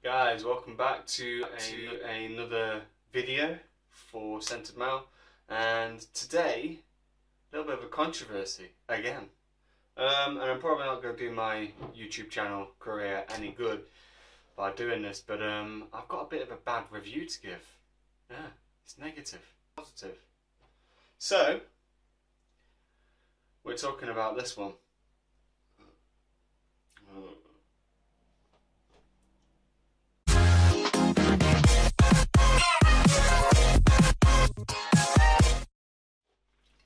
Guys, welcome back to another video for Scented Male, and today a little bit of a controversy again. And I'm probably not going to do my YouTube channel career any good by doing this, but I've got a bit of a bad review to give. Yeah, it's negative, positive. So we're talking about this one.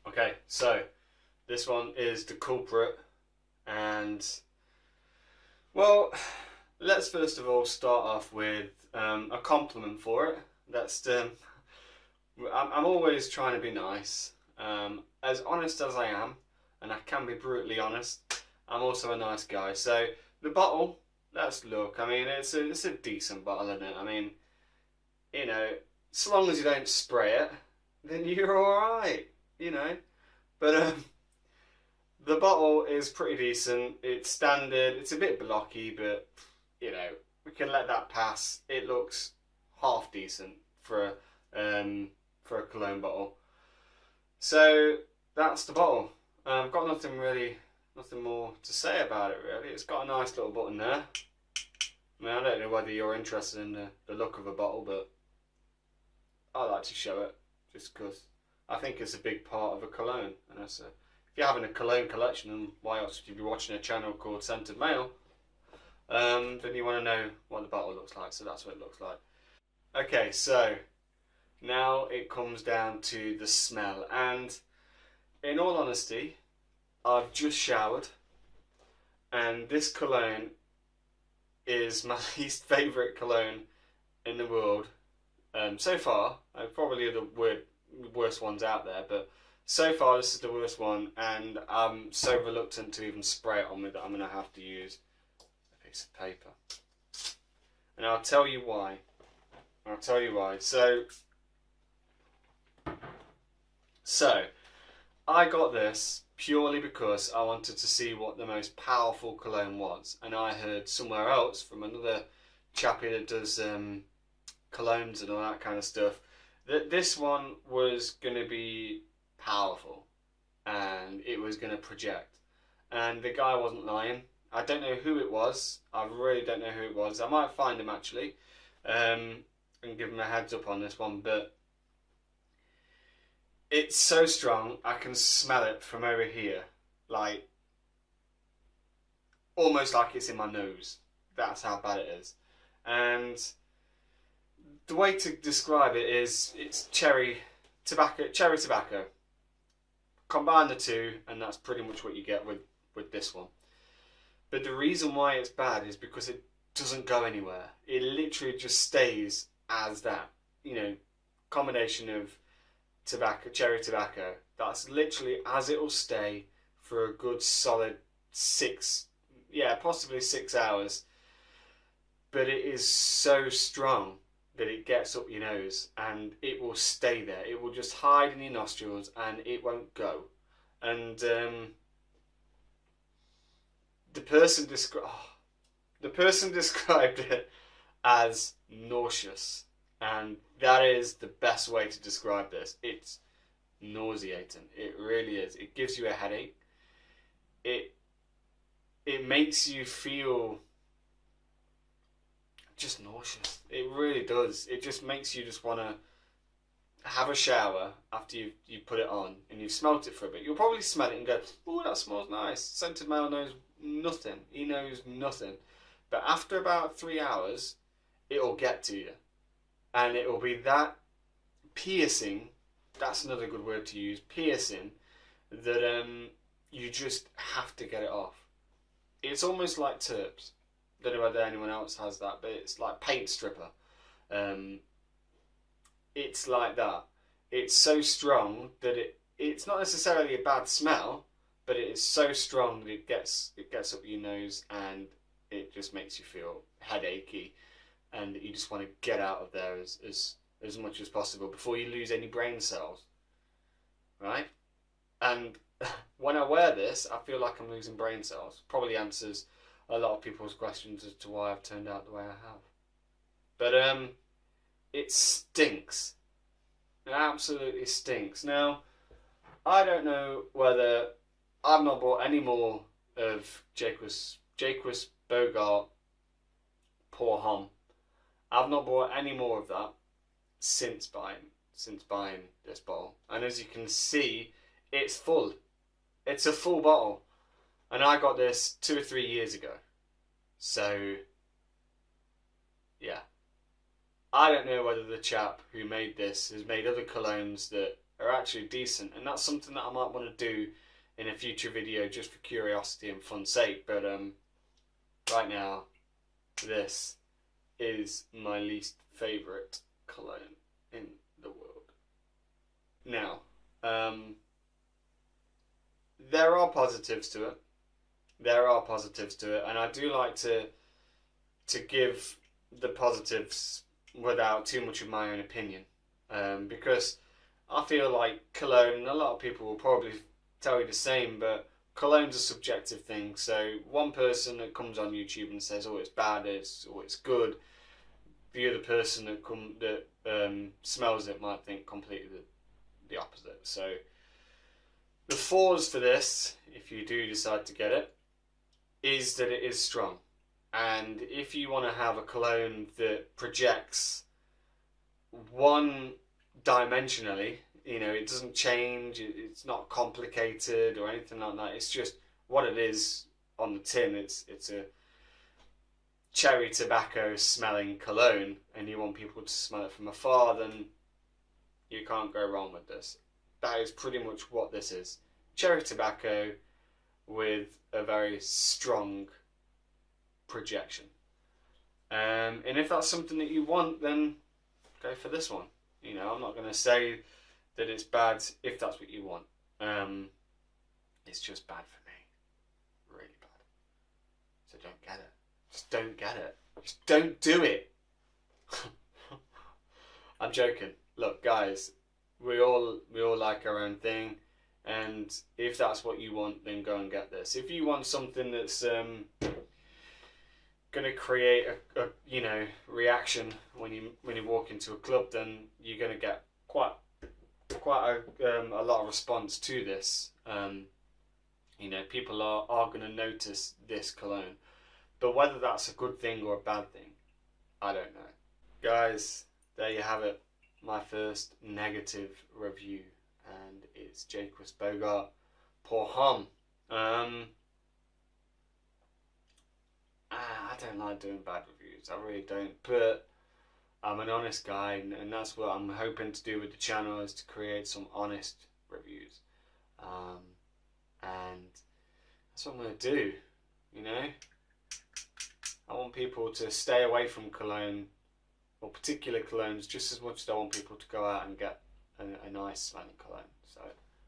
Okay, so this one is the culprit, and well, let's first of all start off with a compliment for it. I'm always trying to be nice, as honest as I am, and I can be brutally honest. I'm also a nice guy. So the bottle, let's look. I mean, it's a decent bottle, isn't it? I mean, you know, as long as you don't spray it, then you're all right. You know, but the bottle is pretty decent. It's standard. It's a bit blocky, but you know, we can let that pass. It looks half decent for a cologne bottle. So that's the bottle. I've got nothing more to say about it really. It's got a nice little button there. I mean, I don't know whether you're interested in the look of a bottle, but I like to show it just because I think it's a big part of a cologne. And if you're having a cologne collection, and why else would you be watching a channel called Scented Male? Then you want to know what the bottle looks like, so that's what it looks like. Okay, so now it comes down to the smell, and in all honesty, I've just showered, and this cologne is my least favourite cologne in the world so far. Probably the worst ones out there, but so far this is the worst one, and I'm so reluctant to even spray it on me that I'm going to have to use a piece of paper. And I'll tell you why. So I got this purely because I wanted to see what the most powerful cologne was, and I heard somewhere else from another chappie that does colognes and all that kind of stuff that this one was going to be powerful and it was going to project, and the guy wasn't lying. I don't know who it was. I really don't know who it was. I might find him actually and give him a heads up on this one, but it's so strong I can smell it from over here, like almost like it's in my nose. That's how bad it is. And the way to describe it is it's cherry tobacco. Combine the two and that's pretty much what you get with this one. But the reason why it's bad is because it doesn't go anywhere. It literally just stays as that. You know, combination of cherry tobacco. That's literally as it will stay for a good solid possibly 6 hours. But it is so strong that it gets up your nose and it will stay there. It will just hide in your nostrils and it won't go. And the person described it as nauseous, and that is the best way to describe this. It's nauseating. It really is. It gives you a headache. It makes you feel just nauseous. It really does. It just makes you just want to have a shower after you put it on and you've smelt it for a bit. You'll probably smell it and go, "Oh, that smells nice." Scented Male knows nothing. He knows nothing. But after about 3 hours, it'll get to you, and it will be that piercing. That's another good word to use. Piercing. That you just have to get it off. It's almost like terps. Don't know whether anyone else has that, but it's like paint stripper. It's like that. It's so strong that it's not necessarily a bad smell, but it is so strong that it gets up your nose and it just makes you feel headachy, and you just want to get out of there as much as possible before you lose any brain cells, right? And when I wear this, I feel like I'm losing brain cells. Probably answers a lot of people's questions as to why I've turned out the way I have. but it stinks. It absolutely stinks. Now, I don't know whether I've not bought any more of Jacques Bogart Pour Homme. I've not bought any more of that since buying this bottle. And as you can see, it's full. It's a full bottle. And I got this 2 or 3 years ago. So, yeah. I don't know whether the chap who made this has made other colognes that are actually decent. And that's something that I might want to do in a future video just for curiosity and fun's sake. But right now, this is my least favourite cologne in the world. Now, there are positives to it. There are positives to it, and I do like to give the positives without too much of my own opinion, because I feel like cologne, and a lot of people will probably tell you the same, but cologne's a subjective thing. So one person that comes on YouTube and says, "Oh, it's bad," or "It's good," the other person that smells it might think completely the opposite. So the fours for this, if you do decide to get it, is that it is strong. And if you want to have a cologne that projects one dimensionally, you know, it doesn't change, it's not complicated or anything like that, it's just what it is on the tin. It's a cherry tobacco smelling cologne, and you want people to smell it from afar, then you can't go wrong with this. That is pretty much what this is. Cherry tobacco with a very strong projection. And if that's something that you want, then go for this one. You know, I'm not going to say that it's bad if that's what you want. It's just bad for me. Really bad. So don't get it. Just don't get it. Just don't do it. I'm joking. Look, guys, we all like our own thing, and if that's what you want, then go and get this. If you want something that's gonna create a reaction when you walk into a club, then you're gonna get quite a lot of response to this. You know, people are gonna notice this cologne, but whether that's a good thing or a bad thing, I don't know. Guys, there you have it. My first negative review, and it's Jacques Bogart Pour Homme. I don't like doing bad reviews, I really don't, but I'm an honest guy, and that's what I'm hoping to do with the channel, is to create some honest reviews, and that's what I'm going to do. You know, I want people to stay away from cologne, or particular colognes, just as much as I want people to go out and get a nice smelling cologne. So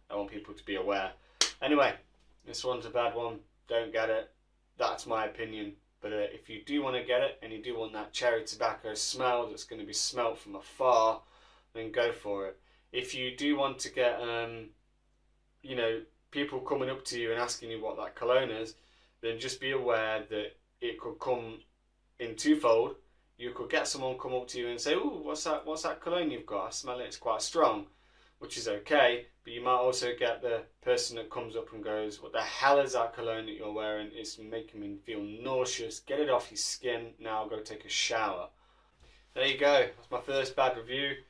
I want people to be aware. Anyway, this one's a bad one. Don't get it. That's my opinion. But if you do want to get it, and you do want that cherry tobacco smell that's going to be smelt from afar, then go for it. If you do want to get, you know, people coming up to you and asking you what that cologne is, then just be aware that it could come in twofold. You could get someone come up to you and say, "Oh, what's that cologne you've got? I smell it, it's quite strong," which is okay. But you might also get the person that comes up and goes, "What the hell is that cologne that you're wearing? It's making me feel nauseous. Get it off your skin. Now go take a shower." There you go. That's my first bad review.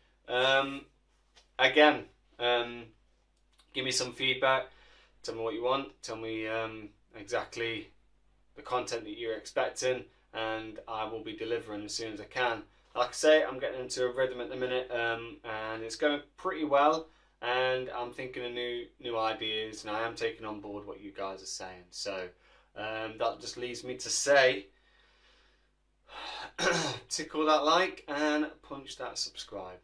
Again, give me some feedback. Tell me what you want. Tell me exactly the content that you're expecting, and I will be delivering as soon as I can. Like I say, I'm getting into a rhythm at the minute, and it's going pretty well, and I'm thinking of new ideas, and I am taking on board what you guys are saying. So that just leaves me to say, tickle that like and punch that subscribe.